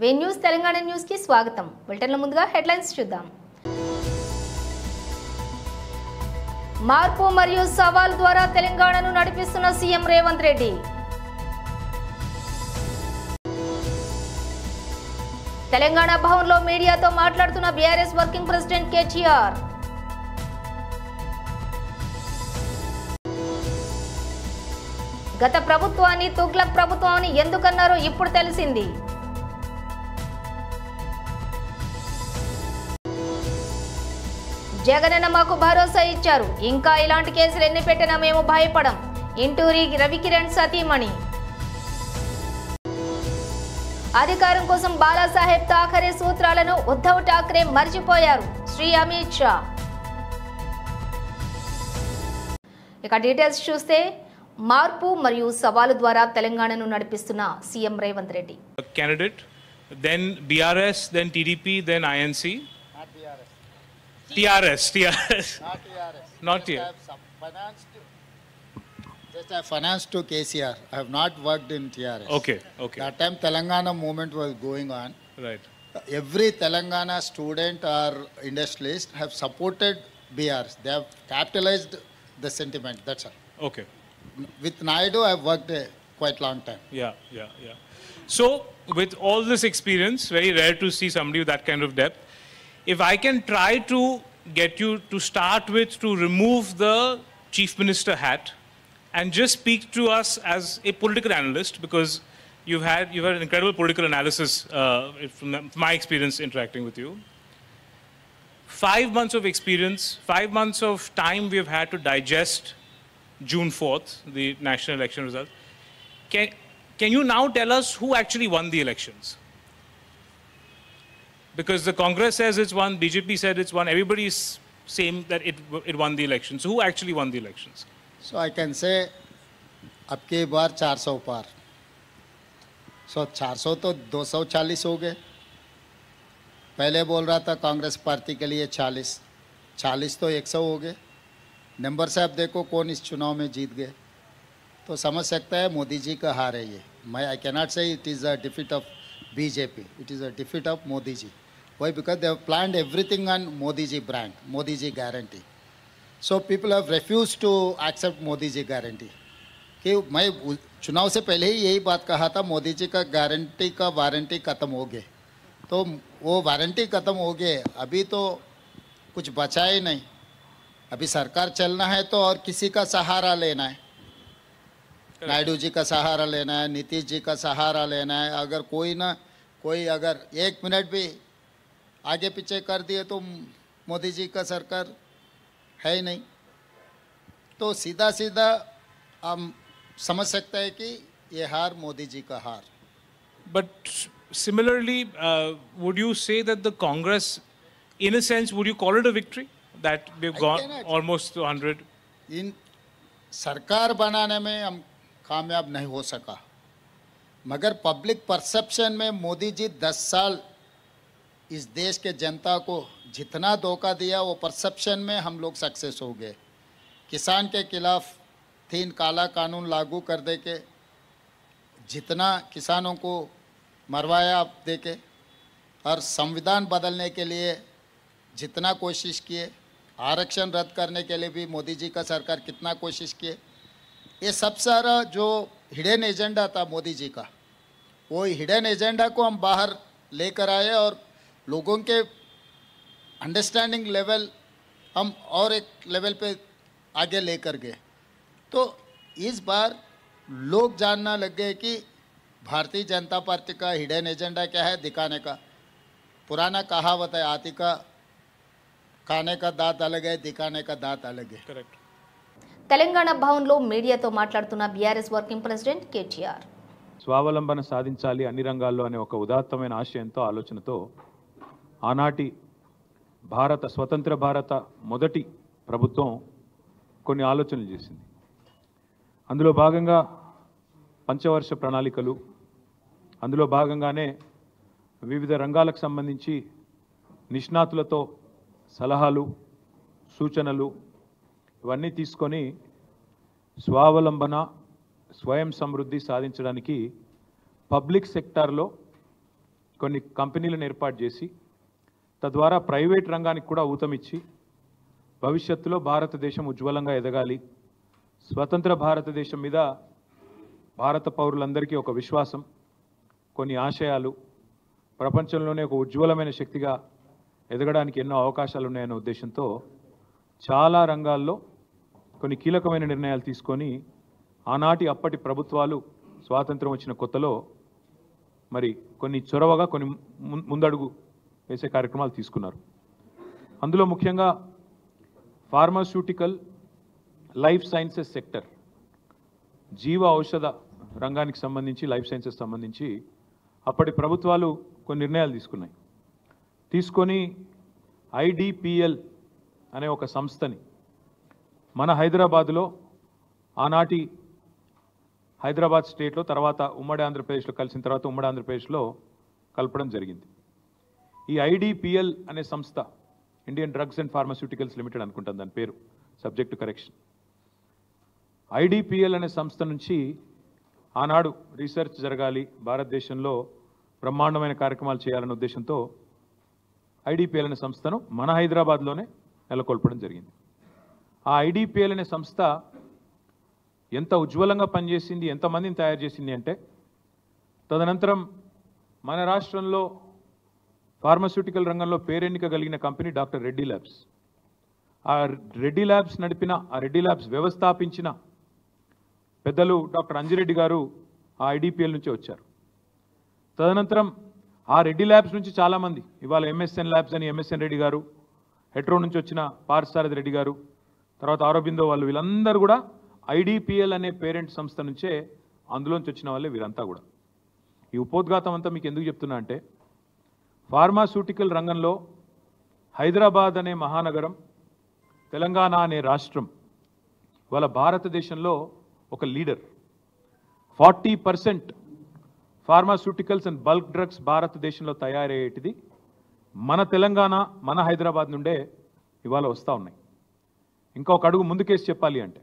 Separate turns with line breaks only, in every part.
వే news Telangana news కి స్వాగతం. బులెటిన్ల ముందుగా హెడ్లైన్స్ చూద్దాం. మార్పు మరియు సవాల్ ద్వారా తెలంగాణను నడిపిస్తున్న సీఎం రేవంత్ రెడ్డి. తెలంగాణ భవన్లో మీడియాతో మాట్లాడుతున్న బీఆర్ఎస్ వర్కింగ్ ప్రెసిడెంట్ కేటీఆర్. గత ప్రభుత్వాన్ని తుగ్లక్ ప్రభుత్వాన్ని ఎందుకన్నారో ఇప్పుడు తెలిసింది. జగనన్న మాకు భరోసా ఇచ్చారు, ఇంకా ఇలాంటి కేసులు ఎన్ని పెట్టినా మేము భయపడం. ఇంటూరి రవికిరణ్ సతీమణి. అధికారం కోసం బాలాసాహెబ్ థాకరే సూత్రాలను ఉద్ధవ్ ఠాక్రే మర్చిపోయారు, శ్రీ అమిత్ షా. ఇక డీటెయిల్స్ చూస్తే మార్పు మరియు సవాలు ద్వారా తెలంగాణను నడిపిస్తున్న CM Revanth Reddy.
Candidate, then BRS, then TDP, then INC.
Not BRS.
TRS.
Not TRS.
Not here.
Just I have financed to KCR. I have not worked in TRS.
Okay.
That time Telangana movement was going on.
Right.
Every Telangana student or industrialist have supported BRS. They have capitalized the sentiment. That's all.
Okay.
With Naidu, I have worked a quite long time.
Yeah. So, with all this experience, very rare to see somebody with that kind of depth. If I can try to get you to start with to remove the Chief Minister hat and just speak to us as a political analyst, because you've had an incredible political analysis from my experience interacting with you. 5 months of experience, 5 months of time we have had to digest June 4th, the national election result. Can you now tell us who actually won the elections? Because the Congress says it's won, BJP said it's won, everybody is saying that it won the elections. So who actually won the elections?
So I can say, अब की बार 400 पार. So 400 तो 240 हो गए. पहले बोल रहा था Congress party के लिए 40 तो 100 हो गए. नंबर से आप देखो कौन इस चुनाव में जीत गए, तो समझ सकता है मोदी जी का हार है ये. मैं I cannot say it is a defeat of BJP, it is a defeat of Modi ji. Why? Because they have planned everything on Modi ji brand, Modi ji guarantee. So people have refuse to accept Modi ji guarantee. कि मैं चुनाव से पहले ही यही बात कहा था, मोदी जी का गारंटी का वारंटी ख़त्म हो गए. तो वो वारंटी ख़त्म हो गए, अभी तो कुछ बचा ही नहीं. अभी सरकार चलना है तो और किसी का सहारा लेना है. नायडू जी का सहारा लेना है, नीतीश जी का सहारा लेना है. अगर कोई अगर 1 मिनट भी आगे पीछे कर दिए तो मोदी जी का सरकार है ही नहीं. तो सीधा हम समझ सकते हैं कि ये हार मोदी जी का हार.
But similarly, would you say that the Congress, in a sense, would you call it a victory? That we've gone almost to 100?
इन सरकार बनाने में हम कामयाब नहीं हो सका, मगर पब्लिक परसेप्शन में मोदी जी 10 साल इस देश के जनता को जितना धोखा दिया, वो परसेप्शन में हम लोग सक्सेस हो गए. किसान के खिलाफ 3 काला कानून लागू कर दे के जितना किसानों को मरवाया आप देके, और संविधान बदलने के लिए जितना कोशिश किए, आरक्षण रद्द करने के लिए भी मोदी जी का सरकार कितना कोशिश किए. ये सब सारा जो हिडन एजेंडा था मोदी जी का, वो हिडन एजेंडा को हम बाहर लेकर आए और लोगों के अंडरस्टैंडिंग लेवल हम और एक लेवल पे आगे लेकर गए. तो इस बार लोग जानना लग गए कि भारतीय जनता पार्टी का हिडन एजेंडा क्या है दिखाने का. पुराना कहावत है, हाथी का खाने का दांत अलग है, दिखाने का दांत अलग है.
Correct.
తెలంగాణ భవన్లో మీడియాతో మాట్లాడుతున్న బీఆర్ఎస్ వర్కింగ్ ప్రెసిడెంట్ కేటీఆర్.
స్వావలంబన సాధించాలి అన్ని రంగాల్లో అనే ఒక ఉదాత్తమైన ఆశయంతో ఆలోచనతో ఆనాటి స్వతంత్ర భారత మొదటి ప్రభుత్వం కొన్ని ఆలోచనలు చేసింది. అందులో భాగంగా పంచవర్ష ప్రణాళికలు, అందులో భాగంగానే వివిధ రంగాలకు సంబంధించి నిష్ణాతులతో సలహాలు, సూచనలు ఇవన్నీ తీసుకొని స్వావలంబన, స్వయం సమృద్ధి సాధించడానికి పబ్లిక్ సెక్టార్లో కొన్ని కంపెనీలను ఏర్పాటు చేసి తద్వారా ప్రైవేట్ రంగానికి కూడా ఊతమిచ్చి భవిష్యత్తులో భారతదేశం ఉజ్వలంగా ఎదగాలి, స్వతంత్ర భారతదేశం మీద భారత పౌరులందరికీ ఒక విశ్వాసం, కొన్ని ఆశయాలు, ప్రపంచంలోనే ఒక ఉజ్వలమైన శక్తిగా ఎదగడానికి ఎన్నో అవకాశాలు ఉన్నాయనే ఉద్దేశంతో చాలా రంగాల్లో కొన్ని కీలకమైన నిర్ణయాలు తీసుకొని ఆనాటి అప్పటి ప్రభుత్వాలు స్వాతంత్రం వచ్చిన కొత్తలో మరి కొన్ని చొరవగా కొన్ని ముందడుగు వేసే కార్యక్రమాలు తీసుకున్నారు. అందులో ముఖ్యంగా ఫార్మాస్యూటికల్ లైఫ్ సైన్సెస్ సెక్టర్, జీవ ఔషధ రంగానికి సంబంధించి, లైఫ్ సైన్సెస్ సంబంధించి అప్పటి ప్రభుత్వాలు కొన్ని నిర్ణయాలు తీసుకొని IDPL అనే ఒక సంస్థని మన హైదరాబాదులో, ఆనాటి హైదరాబాద్ స్టేట్లో, తర్వాత ఉమ్మడి ఆంధ్రప్రదేశ్లో కలిసిన తర్వాత ఉమ్మడి ఆంధ్రప్రదేశ్లో కలపడం జరిగింది. ఈ IDPL అనే సంస్థ, Indian drugs and pharmaceuticals limited అనుకుంటాను దాని పేరు, సబ్జెక్ట్ టు కరెక్షన్. IDPL అనే సంస్థ నుంచి ఆనాడు రీసెర్చ్ జరగాలి, భారతదేశంలో బ్రహ్మాండమైన కార్యక్రమాలు చేయాలనే ఉద్దేశంతో IDPL అనే సంస్థను మన హైదరాబాద్లోనే నెలకొల్పడం జరిగింది. ఆ IDPL అనే సంస్థ ఎంత ఉజ్వలంగా పనిచేసింది, ఎంతమందిని తయారు చేసింది అంటే, తదనంతరం మన రాష్ట్రంలో ఫార్మాస్యూటికల్ రంగంలో పేరెన్నిక కలిగిన కంపెనీ డాక్టర్ రెడ్డి ల్యాబ్స్. ఆ రెడ్డి ల్యాబ్స్ నడిపిన, ఆ రెడ్డి ల్యాబ్స్ వ్యవస్థాపించిన పెద్దలు డాక్టర్ అంజిరెడ్డి గారు ఆ IDPL నుంచి వచ్చారు. తదనంతరం ఆ రెడ్డి ల్యాబ్స్ నుంచి చాలామంది, ఇవాళ MSN ల్యాబ్స్ అని MSN రెడ్డి గారు, హెట్రో నుంచి వచ్చిన పార్సారథి రెడ్డి గారు, తర్వాత ఆరోబిందో వాళ్ళు, వీళ్ళందరూ కూడా IDPL అనే పేరెంట్ సంస్థ నుంచే, అందులోంచి వచ్చిన వాళ్ళే వీరంతా కూడా. ఈ ఉపోద్ఘాతం అంతా మీకు ఎందుకు చెప్తున్నా అంటే, ఫార్మాస్యూటికల్ రంగంలో హైదరాబాద్ అనే మహానగరం, తెలంగాణ అనే రాష్ట్రం ఇవాళ భారతదేశంలో ఒక leader. 40% pharmaceuticals and bulk drugs భారతదేశంలో తయారయ్యేటిది మన తెలంగాణ, మన హైదరాబాద్ నుండే ఇవాళ వస్తూ ఉన్నాయి. ఇంకా ఒక అడుగు ముందుకేసి చెప్పాలి అంటే,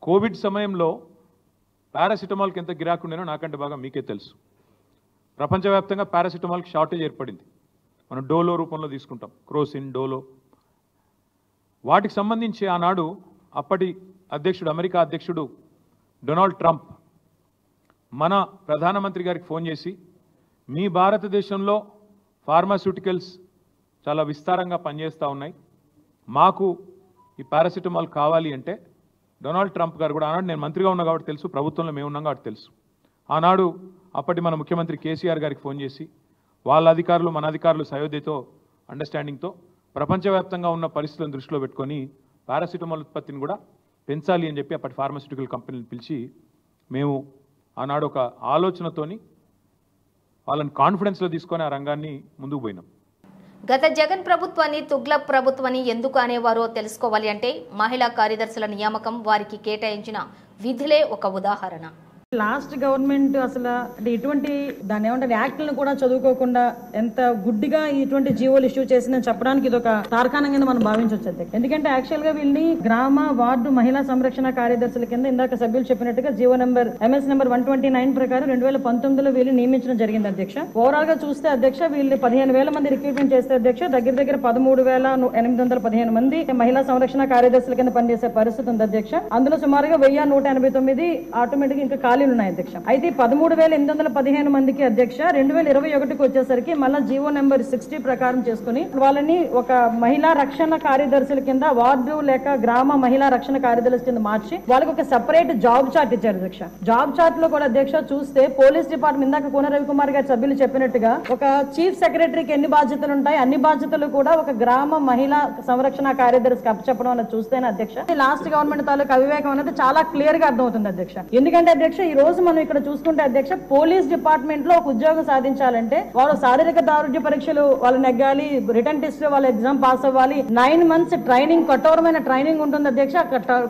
కోవిడ్ సమయంలో పారాసిటమాల్కి ఎంత గిరాకీ ఉండేనో నాకంటే బాగా మీకే తెలుసు. ప్రపంచవ్యాప్తంగా పారాసిటమాల్కి షార్టేజ్ ఏర్పడింది. మనం డోలో రూపంలో తీసుకుంటాం, క్రోసిన్, డోలో. వాటికి సంబంధించి ఆనాడు అప్పటి అధ్యక్షుడు, అమెరికా అధ్యక్షుడు డొనాల్డ్ ట్రంప్ మన ప్రధానమంత్రి గారికి ఫోన్ చేసి, మీ భారతదేశంలో ఫార్మాస్యూటికల్స్ చాలా విస్తారంగా పనిచేస్తూ ఉన్నాయి, మాకు ఈ పారాసిటమాల్ కావాలి అంటే, డొనాల్డ్ ట్రంప్ గారు కూడా, ఆనాడు నేను మంత్రిగా ఉన్నా కాబట్టి తెలుసు, ప్రభుత్వంలో మేము ఉన్నాం కాబట్టి తెలుసు, ఆనాడు అప్పటి మన ముఖ్యమంత్రి కేసీఆర్ గారికి ఫోన్ చేసి, వాళ్ళ అధికారులు మన అధికారులు సయోధ్యతో, అండర్స్టాండింగ్తో ప్రపంచవ్యాప్తంగా ఉన్న పరిస్థితులను దృష్టిలో పెట్టుకొని పారాసిటమాల్ ఉత్పత్తిని కూడా పెంచాలి అని చెప్పి అప్పటి ఫార్మాస్యూటికల్ కంపెనీని పిలిచి, మేము ఆనాడు ఒక ఆలోచనతోని వాళ్ళని కాన్ఫిడెన్స్లో తీసుకొని ఆ రంగాన్ని ముందుకు పోయినాం.
గత జగన్ ప్రభుత్వాన్ని తుగ్లక్ ప్రభుత్వాన్ని ఎందుకు అనేవారో తెలుసుకోవాలి అంటే, మహిళా కార్యదర్శుల నియామకం, వారికి కేటాయించిన విధులే ఒక ఉదాహరణ.
లాస్ట్ గవర్నమెంట్ అసలు అంటే ఇటువంటి దాన్ని ఏమంటారు యాక్ట్లను కూడా చదువుకోకుండా ఎంత గుడ్డిగా ఇటువంటి జీవోలు ఇష్యూ చేసిందని చెప్పడానికి ఇది ఒక తార్కాణం కింద మనం భావించవచ్చు. ఎందుకంటే యాక్చువల్ గా వీళ్ళని గ్రామ వార్డు మహిళా సంరక్షణ కార్యదర్శుల కింద ఇందాక సభ్యులు చెప్పినట్టుగా జీవో నెంబర్ MS నెంబర్ 129 ప్రకారం 2019లో వీళ్ళు నియమించడం జరిగింది అధ్యక్ష. ఓవరాల్ గా చూస్తే అధ్యక్ష వీళ్ళు 15,000 మంది రిక్రూట్మెంట్ చేస్తే అధ్యక్ష దగ్గర 13,815 మంది మహిళా సంరక్షణ కార్యదర్శుల కింద పనిచేసే పరిస్థితి ఉంది అధ్యక్ష. అందులో సుమారుగా 1,189 ఆటోమేటిక్ ఇంకా ఖాళీలు ఉన్నాయి అధ్యక్ష. అయితే 13,815 మందికి అధ్యక్ష 2021కి వచ్చేసరికి మళ్ళీ జీవో నెంబర్ 60 ప్రకారం చేసుకుని వాళ్ళని ఒక మహిళా రక్షణ కార్యదర్శుల కింద వార్డు లేక గ్రామ మహిళా రక్షణ కార్యదర్శుల కింద మార్చి వాళ్ళకి ఒక సెపరేట్ జాబ్ చార్ట్ ఇచ్చారు అధ్యక్ష. జాబ్ చార్ట్ లో కూడా అధ్యక్ష చూస్తే పోలీస్ డిపార్ట్మెంట్ ఇందాక కోన రవికుమార్ గారి సభ్యులు చెప్పినట్టుగా ఒక చీఫ్ సెక్రటరీకి ఎన్ని బాధ్యతలు ఉంటాయి, అన్ని బాధ్యతలు కూడా ఒక గ్రామ మహిళా సంరక్షణ కార్యదర్శికి అప్పచెప్పడం అనేది చూస్తేనే అధ్యక్ష లాస్ట్ గవర్నమెంట్ తాలూకు అవివేకం అనేది చాలా క్లియర్ గా అర్థమవుతుంది అధ్యక్ష. ఎందుకంటే అధ్యక్ష ఈ రోజు మనం ఇక్కడ చూసుకుంటే అధ్యక్ష పోలీస్ డిపార్ట్మెంట్ లో ఒక ఉద్యోగం సాధించాలంటే వాళ్ళు శారీరక దారుఢ్య పరీక్షలు వాళ్ళు నెగ్గాలి, రిటర్న్ టెస్ట్ వాళ్ళ ఎగ్జామ్ పాస్ అవ్వాలి, 9 months ట్రైనింగ్, కఠోరమైన ట్రైనింగ్ ఉంటుంది అధ్యక్ష.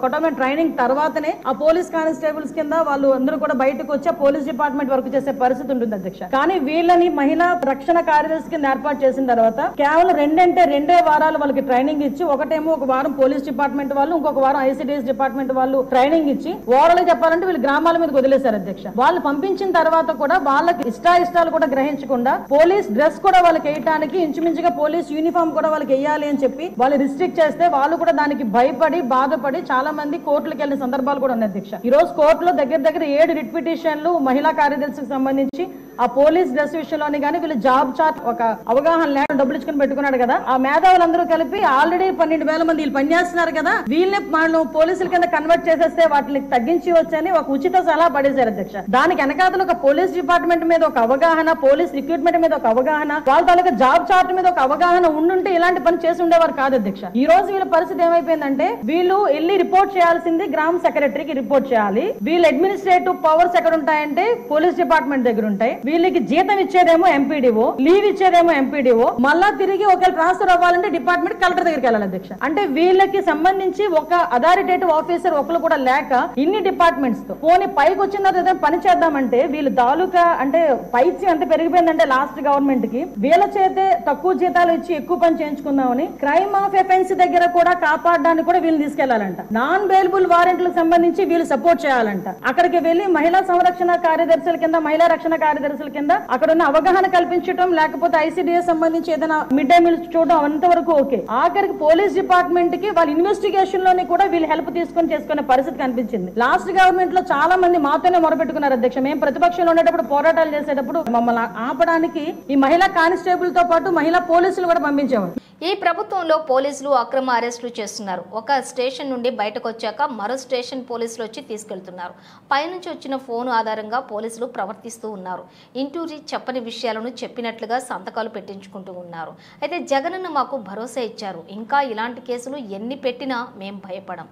కఠోరమైన ట్రైనింగ్ తర్వాతనే ఆ పోలీస్ కానిస్టేబుల్స్ కింద వాళ్ళు అందరూ కూడా బయటకు వచ్చి పోలీస్ డిపార్ట్మెంట్ వర్క్ చేసే పరిస్థితి ఉంటుంది అధ్యక్ష. కానీ వీళ్ళని మహిళా రక్షణ కార్యదర్శి కింద ఏర్పాటు చేసిన తర్వాత కేవలం 2 వారాలు వాళ్ళకి ట్రైనింగ్ ఇచ్చి, ఒకటేమో ఒక వారం పోలీస్ డిపార్ట్మెంట్ వాళ్ళు, ఇంకొక వారం ICDS డిపార్ట్మెంట్ వాళ్ళు ట్రైనింగ్ ఇచ్చి ఓవరాల్ చెప్పాలంటే వీళ్ళు గ్రామాల మీద వదిలేశారు అధ్యక్ష. వాళ్ళు పంపించిన తర్వాత కూడా వాళ్ళకి ఇష్టాలు కూడా గ్రహించకుండా పోలీస్ డ్రెస్ కూడా వాళ్ళకి వేయటానికి ఇంచుమించుగా పోలీస్ యూనిఫామ్ కూడా వాళ్ళకి వేయాలి అని చెప్పి వాళ్ళు రిస్ట్రిక్ట్ చేస్తే వాళ్ళు కూడా దానికి భయపడి బాధపడి చాలా మంది కోర్టులకు వెళ్ళిన సందర్భాలు కూడా ఉన్నాయి అధ్యక్ష. ఈ రోజు కోర్టులో దగ్గర 7 రిట్ పిటిషన్లు మహిళా కార్యదర్శికి సంబంధించి ఆ పోలీస్ డ్రెస్ విషయంలోని కానీ వీళ్ళు జాబ్ చార్ట్ ఒక అవగాహన లేకుండా డబ్బులు ఇచ్చుకుని పెట్టుకున్నాడు కదా, ఆ మేధావులందరూ కలిపి ఆల్రెడీ 12,000 మంది వీళ్ళు పనిచేస్తున్నారు కదా, వీళ్ళని మనం పోలీసుల కింద కన్వర్ట్ చేసేస్తే వాటిని తగ్గించి వచ్చని ఒక ఉచిత సలహా పడేశారు అధ్యక్ష. దానికి వెనకాతలు ఒక పోలీస్ డిపార్ట్మెంట్ మీద ఒక అవగాహన, పోలీస్ రిక్రూట్మెంట్ మీద ఒక అవగాహన, వాళ్ళ తాలూకా జాబ్ చార్ట్ మీద ఒక అవగాహన ఉండుంటే ఇలాంటి పని చేసి ఉండేవారు కాదు అధ్యక్ష. ఈ రోజు వీళ్ళ పరిస్థితి ఏమైపోయిందంటే వీళ్ళు వెళ్ళి రిపోర్ట్ చేయాల్సింది గ్రామ సెక్రటరీకి రిపోర్ట్ చేయాలి. వీళ్ళ అడ్మినిస్ట్రేటివ్ పవర్స్ ఎక్కడ ఉంటాయంటే పోలీస్ డిపార్ట్మెంట్ దగ్గర ఉంటాయి. వీళ్ళకి జీతం ఇచ్చేదేమో ఎంపీడీఓ, లీవ్ ఇచ్చేదేమో ఎంపీడీఓ, మళ్ళా తిరిగి ఒకవేళ ట్రాన్స్ఫర్ అవ్వాలంటే డిపార్ట్మెంట్ కలెక్టర్ దగ్గరికి వెళ్ళాలి అధ్యక్ష. అంటే వీళ్ళకి సంబంధించి ఒక అథారిటేటివ్ ఆఫీసర్ ఒకరు కూడా లేక ఇన్ని డిపార్ట్మెంట్స్ తో పోనీ పైకి వచ్చిన తర్వాత పని చేద్దామంటే వీళ్ళు తాలూకా అంటే పైత్యం ఎంత పెరిగిపోయిందంటే లాస్ట్ గవర్నమెంట్ కి వీళ్ళ చేతే తక్కువ జీతాలు ఇచ్చి ఎక్కువ పని చేయించుకుందామని క్రైమ్ ఆఫ్ ఎఫెన్స్ దగ్గర కూడా కాపాడడానికి కూడా వీళ్ళు తీసుకెళ్లాలంట. నాన్ బెయిలబుల్ వారెంట్లకు సంబంధించి వీళ్ళు సపోర్ట్ చేయాలంట. అక్కడికి వెళ్లి మహిళా సంరక్షణ కార్యదర్శుల కింద, మహిళా రక్షణ కార్యదర్శుల కింద అక్కడ ఉన్న అవగాహన కల్పించడం, లేకపోతే ఐసిడిఎస్ సంబంధించి ఏదైనా మిడ్ డే మీల్స్ చూడడం అంతవరకు ఓకే. ఆఖరికి పోలీస్ డిపార్ట్మెంట్ కి వాళ్ళ ఇన్వెస్టిగేషన్ లోని కూడా వీళ్ళు హెల్ప్ తీసుకొని చేసుకునే పరిస్థితి కనిపించింది. లాస్ట్ గవర్నమెంట్ లో చాలా మంది మాతోనే మొరపెట్టుకున్నారు అధ్యక్ష. మేము ప్రతిపక్షంలో ఉండేటప్పుడు పోరాటాలు చేసేటప్పుడు మమ్మల్ని ఆపడానికి ఈ మహిళా కానిస్టేబుల్ తో పాటు మహిళా పోలీసులు కూడా పంపించేవారు.
ఈ ప్రభుత్వంలో పోలీసులు అక్రమ అరెస్టులు చేస్తున్నారు. ఒక స్టేషన్ నుండి బయటకు వచ్చాక మరో స్టేషన్ పోలీసులు వచ్చి తీసుకెళ్తున్నారు. పైనుంచి వచ్చిన ఫోన్ ఆధారంగా పోలీసులు ప్రవర్తిస్తూ ఉన్నారు. ఇంటూరి చెప్పని విషయాలను చెప్పినట్లుగా సంతకాలు పెట్టించుకుంటూ ఉన్నారు. అయితే జగనన్న మాకు భరోసా ఇచ్చారు, ఇంకా ఇలాంటి కేసులు ఎన్ని పెట్టినా మేం భయపడం.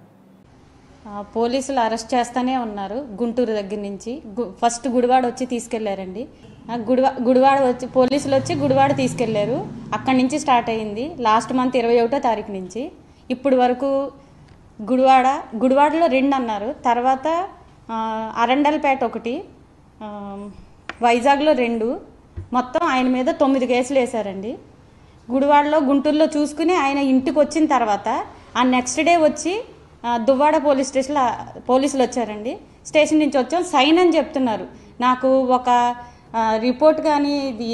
పోలీసులు అరెస్ట్ చేస్తూనే ఉన్నారు. గుంటూరు దగ్గర నుంచి ఫస్ట్ గుడివాడ వచ్చి తీసుకెళ్లారండి. గుడివాడ వచ్చి పోలీసులు వచ్చి గుడివాడ తీసుకెళ్లారు. అక్కడి నుంచి స్టార్ట్ అయ్యింది. లాస్ట్ మంత్ 21వ తారీఖు నుంచి ఇప్పుడు వరకు గుడివాడలో 2 అన్నారు. తర్వాత అరండల్పేట 1, వైజాగ్లో 2, మొత్తం ఆయన మీద 9 కేసులు వేశారండి. గుడివాడలో గుంటూరులో చూసుకుని ఆయన ఇంటికి వచ్చిన తర్వాత ఆ నెక్స్ట్ డే వచ్చి దువ్వాడ పోలీస్ స్టేషన్లో పోలీసులు వచ్చారండి. స్టేషన్ నుంచి వచ్చాం సైన్ అని చెప్తున్నారు. నాకు ఒక రిపోర్ట్ కానీ ఇది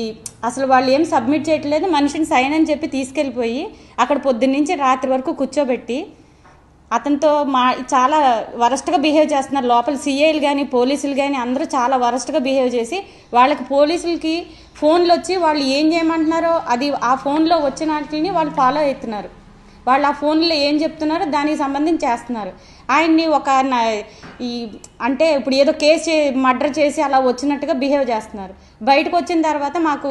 అసలు వాళ్ళు ఏం సబ్మిట్ చేయట్లేదు. మనిషిని సైన్ అని చెప్పి తీసుకెళ్ళిపోయి అక్కడ పొద్దున్నుంచి రాత్రి వరకు కూర్చోబెట్టి అతనితో చాలా వరస్ట్గా బిహేవ్ చేస్తున్నారు. లోపల సిఐలు కానీ పోలీసులు కానీ అందరూ చాలా వరస్ట్గా బిహేవ్ చేసి వాళ్ళకి పోలీసులకి ఫోన్లు వచ్చి వాళ్ళు ఏం చేయమంటున్నారో అది ఆ ఫోన్లో వచ్చిన వాటిని వాళ్ళు ఫాలో అవుతున్నారు. వాళ్ళు ఆ ఫోన్లో ఏం చెప్తున్నారో దానికి సంబంధించి చేస్తున్నారు. ఆయన్ని ఒక అంటే ఇప్పుడు ఏదో కేసు మర్డర్ చేసి అలా వచ్చినట్టుగా బిహేవ్ చేస్తున్నారు. బయటకు వచ్చిన తర్వాత మాకు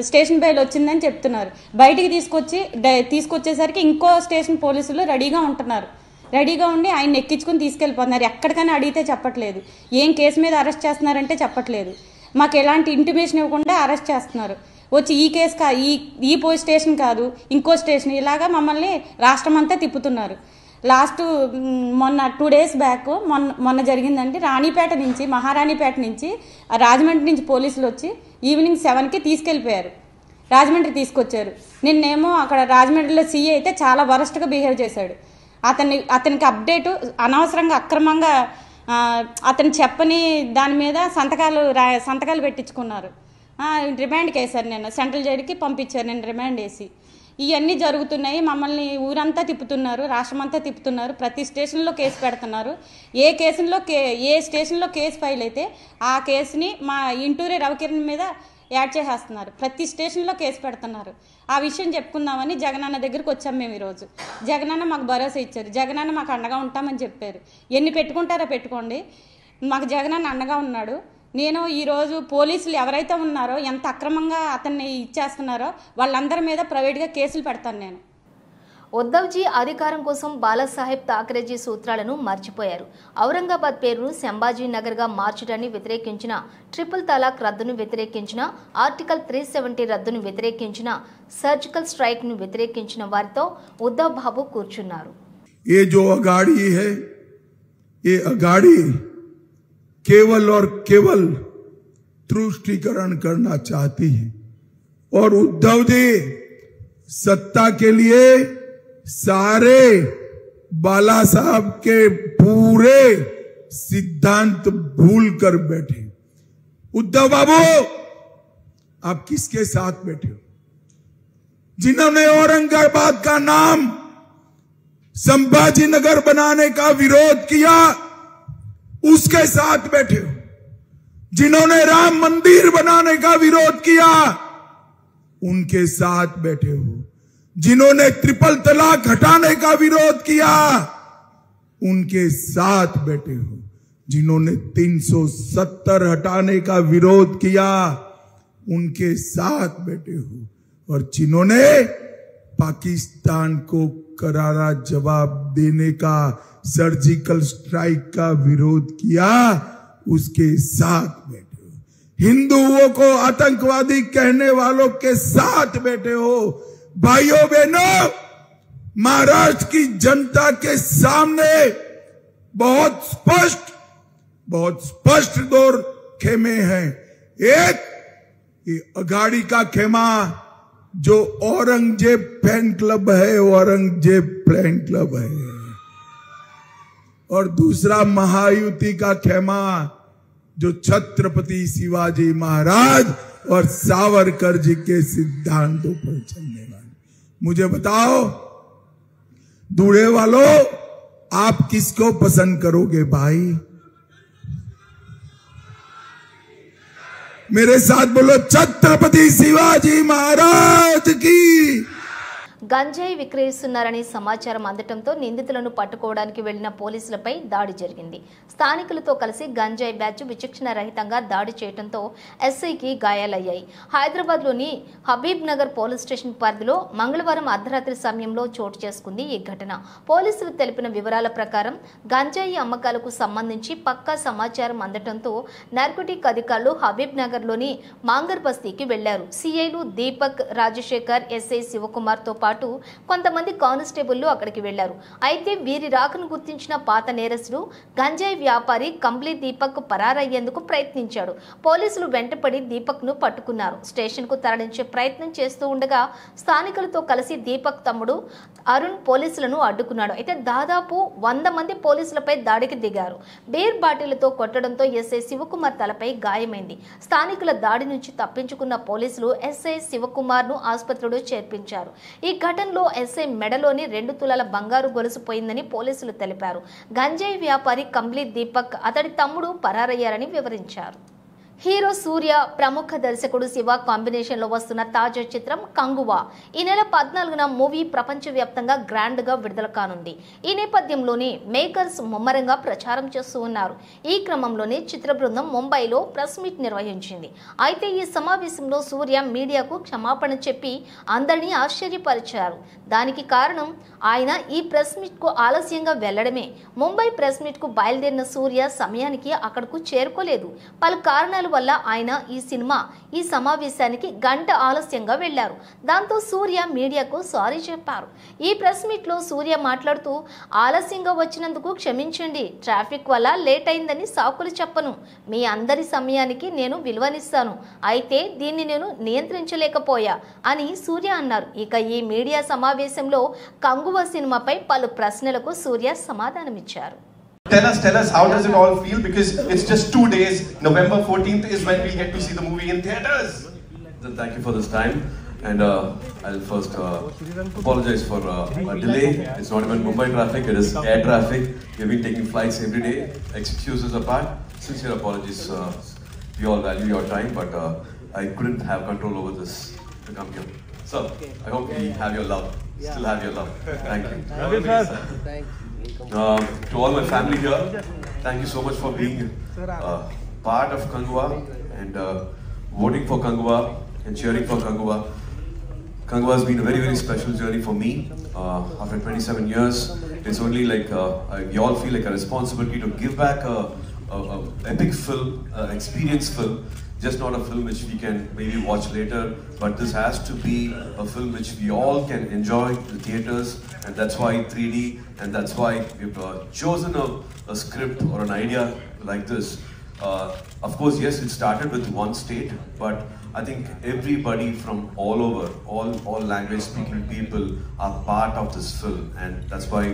స్టేషన్ బెయిల్ వచ్చిందని చెప్తున్నారు. బయటికి తీసుకొచ్చేసరికి ఇంకో స్టేషన్ పోలీసులు రెడీగా ఉంటున్నారు. రెడీగా ఉండి ఆయన ఎక్కించుకుని తీసుకెళ్ళిపోతున్నారు. ఎక్కడికైనా అడిగితే చెప్పట్లేదు. ఏం కేసు మీద అరెస్ట్ చేస్తున్నారంటే చెప్పట్లేదు. మాకు ఎలాంటి ఇంటిమేషన్ ఇవ్వకుండా అరెస్ట్ చేస్తున్నారు. వచ్చి ఈ కేసు ఈ పోలీస్ స్టేషన్ కాదు ఇంకో స్టేషన్, ఇలాగా మమ్మల్ని రాష్ట్రం అంతా తిప్పుతున్నారు. లాస్ట్ మొన్న 2 days బ్యాక్ మొన్న జరిగిందండి. మహారాణిపేట నుంచి రాజమండ్రి నుంచి పోలీసులు వచ్చి ఈవినింగ్ 7కి తీసుకెళ్ళిపోయారు. రాజమండ్రి తీసుకొచ్చారు. నిన్నేమో అక్కడ రాజమండ్రిలో సీఏ అయితే చాలా వరస్ట్గా బిహేవ్ చేశాడు. అతనికి అప్డేటు అనవసరంగా అక్రమంగా అతను చెప్పని దాని మీద సంతకాలు పెట్టించుకున్నారు. రిమాండ్కి వేశారు. నేను సెంట్రల్ జైలుకి పంపించారు. నేను రిమాండ్ వేసి ఇవన్నీ జరుగుతున్నాయి. మమ్మల్ని ఊరంతా తిప్పుతున్నారు, రాష్ట్రం అంతా తిప్పుతున్నారు. ప్రతి స్టేషన్లో కేసు పెడుతున్నారు. ఏ స్టేషన్లో కేసు ఫైల్ అయితే ఆ కేసుని మా ఇంటూరి రవికిరణ్ మీద యాడ్ చేసేస్తున్నారు. ప్రతి స్టేషన్లో కేసు పెడుతున్నారు. ఆ విషయం చెప్పుకుందామని జగనన్న దగ్గరికి వచ్చాం మేము ఈరోజు. జగనన్న మాకు భరోసా ఇచ్చారు. జగనన్న మాకు అండగా ఉంటామని చెప్పారు. ఎన్ని పెట్టుకుంటారో పెట్టుకోండి, మాకు జగనన్న అండగా ఉన్నాడు. నేను ఈరోజు పోలీసులు ఎవరైతే ఉన్నారో ఎంత అక్రమంగా అతన్ని ఇచ్చేస్తున్నారో వాళ్ళందరి మీద ప్రైవేట్గా కేసులు పెడతాను నేను.
ఉద్ధవ్జీ అధికారం కోసం బాలాసాహెబ్ థాకరేజీ సూత్రాలను మర్చిపోయారు. ఔరంగాబాద్ పేరును సంభాజీ నగర్గా మార్చడాన్ని వ్యతిరేకించిన, ట్రిపుల్ తలాక్ రద్దును వ్యతిరేకించిన, ఆర్టికల్ 370 రద్దును వ్యతిరేకించిన, సర్జికల్ స్ట్రైక్ను వ్యతిరేకించిన వారితో ఉద్ధవ్ బాబు కూర్చున్నారు.
केवल और केवल तुष्टीकरण करना चाहती है और उद्धव जी सत्ता के लिए सारे बाला साहब के पूरे सिद्धांत भूल कर बैठे। उद्धव बाबू, आप किसके साथ बैठे हो? जिन्होंने औरंगाबाद का नाम संभाजी नगर बनाने का विरोध किया, उसके साथ बैठे हो। जिन्होंने राम मंदिर बनाने का विरोध किया, उनके साथ बैठे हो। जिन्होंने ट्रिपल तलाक हटाने का विरोध किया, उनके साथ बैठे हो। जिन्होंने 370 हटाने का विरोध किया, उनके साथ बैठे हो। और जिन्होंने पाकिस्तान को करारा जवाब देने का, सर्जिकल स्ट्राइक का विरोध किया, उसके साथ बैठे हो। हिंदुओं को आतंकवादी कहने वालों के साथ बैठे हो। भाइयों बहनों, महाराष्ट्र की जनता के सामने बहुत स्पष्ट दो खेमे हैं। एक, ये अघाड़ी का खेमा जो औरंगजेब फैन क्लब है, औरंगजेब फैन क्लब है। और दूसरा महायुति का खेमा जो छत्रपति शिवाजी महाराज और सावरकर जी के सिद्धांतों पर चलने वाले। मुझे बताओ दूल्हे वालों, आप किसको पसंद करोगे भाई? मेरे साथ बोलो, छत्रपति शिवाजी महाराज की।
గంజాయి విక్రయిస్తున్నారని సమాచారం అందటంతో నిందితులను పట్టుకోవడానికి వెళ్లిన పోలీసులపై దాడి జరిగింది. స్థానికులతో కలిసి గంజాయి బ్యాచ్ విచక్షణ రహితంగా దాడి చేయడంతో ఎస్ఐకి గాయాలయ్యాయి. హైదరాబాద్లోని హబీబ్ నగర్ పోలీస్ స్టేషన్ పరిధిలో మంగళవారం అర్ధరాత్రి సమయంలో చోటు చేసుకుంది ఈ ఘటన. పోలీసులు తెలిపిన వివరాల ప్రకారం గంజాయి అమ్మకాలకు సంబంధించి పక్కా సమాచారం అందటంతో నార్కోటిక్ అధికారులు హబీబ్ నగర్లోని మాంగర్ బస్తీకి వెళ్లారు. సిఐలు దీపక్, రాజశేఖర్, ఎస్ఐ శివకుమార్తో పాటు కొంతమంది కానిస్టేబుల్లు అక్కడికి వెళ్లారు. అయితే వీరి రాకను గుర్తించిన పాత నేరస్తుడు గంజాయి వ్యాపారి కంప్లీ దీపక్ పరారయ్యేందుకు ప్రయత్నించాడు. పోలీసులు వెంటపడి దీపక్ ను పట్టుకున్నారు. స్టేషన్ కు తరలించే ప్రయత్నం చేస్తూ ఉండగా స్థానికులతో కలిసి దీపక్ తమ్ముడు అరుణ్ పోలీసులను అడ్డుకున్నాడు. అయితే దాదాపు 100 మంది పోలీసులపై దాడికి దిగారు. బీర్ బాటిళ్లతో కొట్టడంతో ఎస్ఐ శివకుమార్ తలపై గాయమైంది. స్థానికుల దాడి నుంచి తప్పించుకున్న పోలీసులు ఎస్ఐ శివకుమార్ ను ఆసుపత్రిలో చేర్పించారు. ఈ ఘటనలో ఎస్ఐ మెడలోని 2 తులాల బంగారు గొలుసు పోయిందని పోలీసులు తెలిపారు. గంజాయి వ్యాపారి కంప్లీ దీపక్, అతడి తమ్ముడు పరారయ్యారని వివరించారు. హీరో సూర్య, ప్రముఖ దర్శకుడు శివ కాంబినేషన్లో వస్తున్న తాజా చిత్రం కంగువా ఈ నెల 14న మూవీ ప్రపంచవ్యాప్తంగా గ్రాండ్ గా విడుదల కానుంది. ఈ నేపథ్యంలోనే మేకర్స్ ముమ్మరంగా ప్రచారం చేస్తూ ఉన్నారు. ఈ క్రమంలోనే చిత్ర బృందం ముంబైలో ప్రెస్ మీట్ నిర్వహించింది. అయితే ఈ సమావేశంలో సూర్య మీడియాకు క్షమాపణ చెప్పి అందరినీ ఆశ్చర్యపరిచారు. దానికి కారణం ఆయన ఈ ప్రెస్ మీట్ కు ఆలస్యంగా వెళ్లడమే. ముంబై ప్రెస్ మీట్ కు బయలుదేరిన సూర్య సమయానికి అక్కడకు చేరుకోలేదు. పలు కారణాల వల్ల ఆయన ఈ సమావేశానికి గంట ఆలస్యంగా వెళ్లారు. దాంతో సూర్య మీడియాకు సారీ చెప్పారు. ఈ ప్రెస్ మీట్ లో సూర్య మాట్లాడుతూ, ఆలస్యంగా వచ్చినందుకు క్షమించండి, ట్రాఫిక్ వల్ల లేట్ అయిందని సాకులు చెప్పను. మీ అందరి సమయానికి నేను విలువనిస్తాను. అయితే దీన్ని నేను నియంత్రించలేకపోయా అని సూర్య అన్నారు. ఇక ఈ మీడియా సమావేశంలో కంగువా సినిమాపై పలు ప్రశ్నలకు సూర్య సమాధానమిచ్చారు.
Tell us, how does it all feel? Because it's just 2 days. November 14th is when we'll get to see the movie in theaters.
Thank you for this time. And I'll first apologize for a delay. It's not even Mumbai traffic, it is air traffic. We've been taking flights every day. Excuses apart, sincere apologies. We all value your time, but I couldn't have control over this to come here. So, I hope we have your love. Still have your love. Thank you. To all my family here, thank you so much for being part of Kanguva and voting for Kanguva and cheering for Kanguva. Kanguva has been a very, very special journey for me. After 27 years, it's only like we all feel like a responsibility to give back a epic film, experience film. Just not a film which we can maybe watch later, but this has to be a film which we all can enjoy in the theaters, and that's why 3D, and that's why we've chosen a script or an idea like this. Of course, yes, it started with one state, but I think everybody from all over, all language speaking people are part of this film, and that's why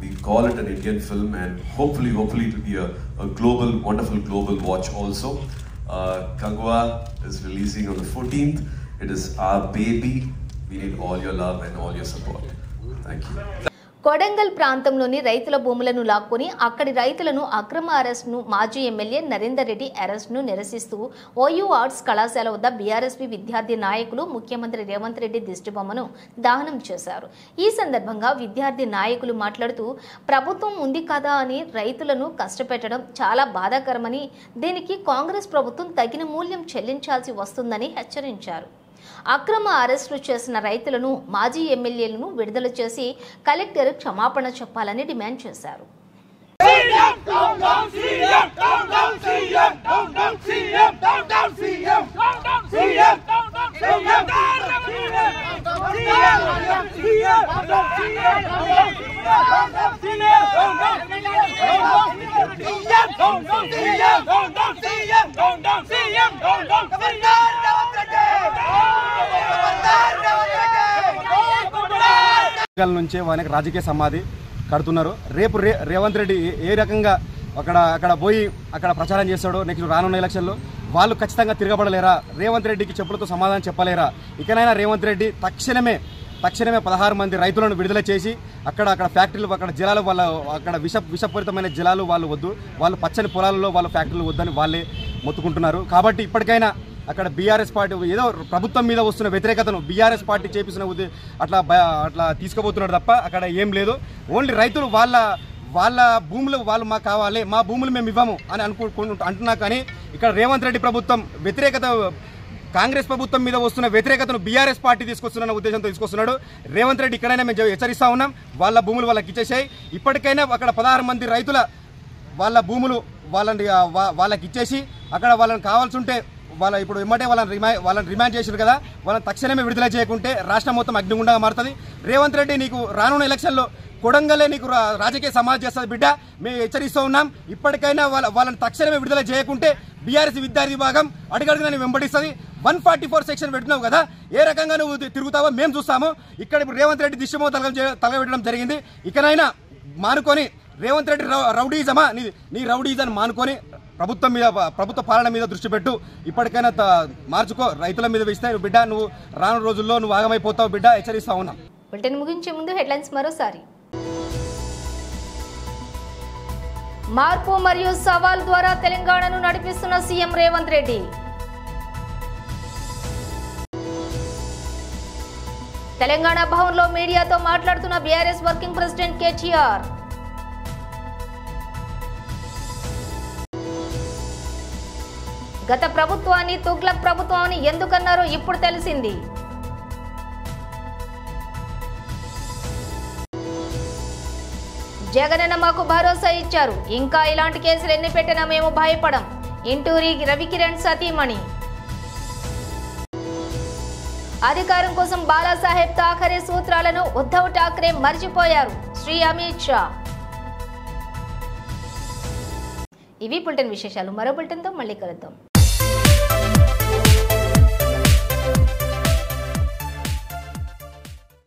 we call it an Indian film, and hopefully it will be a global, wonderful global watch also. Kangwa is releasing on the 14th. It is our baby. We need all your love and all your support. Thank you.
Kodangal ప్రాంతంలోని రైతుల భూములను లాక్కొని అక్కడి రైతులను అక్రమ అరెస్ట్ను మాజీ MLA Narender Reddy అరెస్ట్ను నిరసిస్తూ OU arts కళాశాల వద్ద బీఆర్ఎస్పీ విద్యార్థి నాయకులు ముఖ్యమంత్రి రేవంత్ రెడ్డి దిష్టిబొమ్మను దహనం చేశారు. ఈ సందర్భంగా విద్యార్థి నాయకులు మాట్లాడుతూ ప్రభుత్వం ఉంది కదా అని రైతులను కష్టపెట్టడం చాలా బాధాకరమని, దీనికి కాంగ్రెస్ ప్రభుత్వం తగిన మూల్యం చెల్లించాల్సి వస్తుందని హెచ్చరించారు. అక్రమ అరెస్టులు చేసిన రైతులను, మాజీ ఎమ్మెల్యేలను విడుదల చేసి కలెక్టర్ క్షమాపణ చెప్పాలని డిమాండ్ చేశారు.
నుంచే వాళ్ళకి రాజకీయ సమాధి కడుతున్నారు. రేపు రేవంత్ రెడ్డి ఏ రకంగా అక్కడ పోయి అక్కడ ప్రచారం చేస్తాడో నెక్స్ట్ రానున్న ఎలక్షన్లో వాళ్ళు ఖచ్చితంగా తిరగబడలేరా? రేవంత్ రెడ్డికి చెప్పులతో సమాధానం చెప్పలేరా? ఇకనైనా రేవంత్ రెడ్డి తక్షణమే 16 మంది రైతులను విడుదల చేసి అక్కడ ఫ్యాక్టరీలు, అక్కడ జలాలు, వాళ్ళ అక్కడ విషపూరితమైన జలాలు వాళ్ళు వద్దు, వాళ్ళు పచ్చని పొలాలలో వాళ్ళ ఫ్యాక్టరీలు వద్దని వాళ్ళే మొత్తుకుంటున్నారు. కాబట్టి ఇప్పటికైనా అక్కడ బీఆర్ఎస్ పార్టీ ఏదో ప్రభుత్వం మీద వస్తున్న వ్యతిరేకతను బీఆర్ఎస్ పార్టీ చేపిస్తున్న అట్లా తీసుకుపోతున్నాడు తప్ప అక్కడ ఏం లేదు. ఓన్లీ రైతులు వాళ్ళ భూములు వాళ్ళు మాకు కావాలి, మా భూములు మేము ఇవ్వము అని అంటున్నా. కానీ ఇక్కడ రేవంత్ రెడ్డి ప్రభుత్వం వ్యతిరేకత, కాంగ్రెస్ ప్రభుత్వం మీద వస్తున్న వ్యతిరేకతను బీఆర్ఎస్ పార్టీ తీసుకొస్తున్న ఉద్దేశంతో తీసుకొస్తున్నాడు. రేవంత్ రెడ్డి ఇక్కడైనా మేము హెచ్చరిస్తా ఉన్నాం, వాళ్ళ భూములు వాళ్ళకి ఇచ్చేసాయి. ఇప్పటికైనా అక్కడ 16 మంది రైతుల వాళ్ళ భూములు వాళ్ళకి ఇచ్చేసి అక్కడ వాళ్ళని కావాల్సి ఉంటే వాళ్ళ ఇప్పుడు ఎమ్మటే వాళ్ళని రిమాండ్ చేశారు కదా, వాళ్ళని తక్షణమే విడుదల చేయకుంటే రాష్ట్రం మొత్తం అగ్నిగుండంగా మారుతుంది. రేవంత్ రెడ్డి నీకు రానున్న ఎలక్షన్లో కొడంగల్లే నీకు రాజకీయ సమాధి చేస్తుంది బిడ్డ, మేము హెచ్చరిస్తూ ఉన్నాం. ఇప్పటికైనా వాళ్ళని తక్షణమే విడుదల చేయకుంటే బీఆర్ఎస్ విద్యార్థి విభాగం అడుగడుగునా నేను వెంబడిస్తుంది. 144 సెక్షన్ పెడుతున్నావు కదా, ఏ రకంగా నువ్వు తిరుగుతావో మేము చూస్తాము. ఇక్కడ ఇప్పుడు రేవంత్ రెడ్డి దిశమో తలగబెట్టడం జరిగింది. ఇకనైనా మానుకొని రేవంత్ రెడ్డి రౌడీజమా, నీ రౌడీజం మానుకొని ప్రభుత్వ పాలన మీద దృష్టి పెట్టు. ఇప్పటికైనా మార్చుకో, రైతుల మీద వేస్తే బిడ్డ నువ్వు రానున్న రోజుల్లో నువ్వు ఆగమైపోతావు బిడ్డ, హెచ్చరిస్తా ఉన్నాం.
బులెటిన్ ముగించే ముందు హెడ్లైన్స్ మరోసారి. మార్పు మరియు సవాల్ ద్వారా తెలంగాణను నడిపిస్తున్న సీఎం రేవంత్ రెడ్డి. తెలంగాణ భవన్లో మీడియాతో మాట్లాడుతున్న బీఆర్ఎస్ వర్కింగ్ ప్రెసిడెంట్ కేటీఆర్. గత ప్రభుత్వాన్ని తుగ్లక్ ప్రభుత్వాన్ని ఎందుకన్నారో ఇప్పుడు తెలిసింది. జగనన్న మాకు భరోసా ఇచ్చారు, ఇంకా ఇలాంటి కేసులు ఎన్ని పెట్టినా మేము భయపడం. ఇంటూరి రవికిరణ్ సతీమణి. అధికారం కోసం బాలాసాహెబ్ ఠాకరే సూత్రాలను ఉద్ధవ్ ఠాకరే మర్చిపోయారు, శ్రీ అమిత్ షా. ఇవి బులెటిన్ విశేషాలు. మరో బులెటిన్తో మళ్ళీ కలుద్దాం.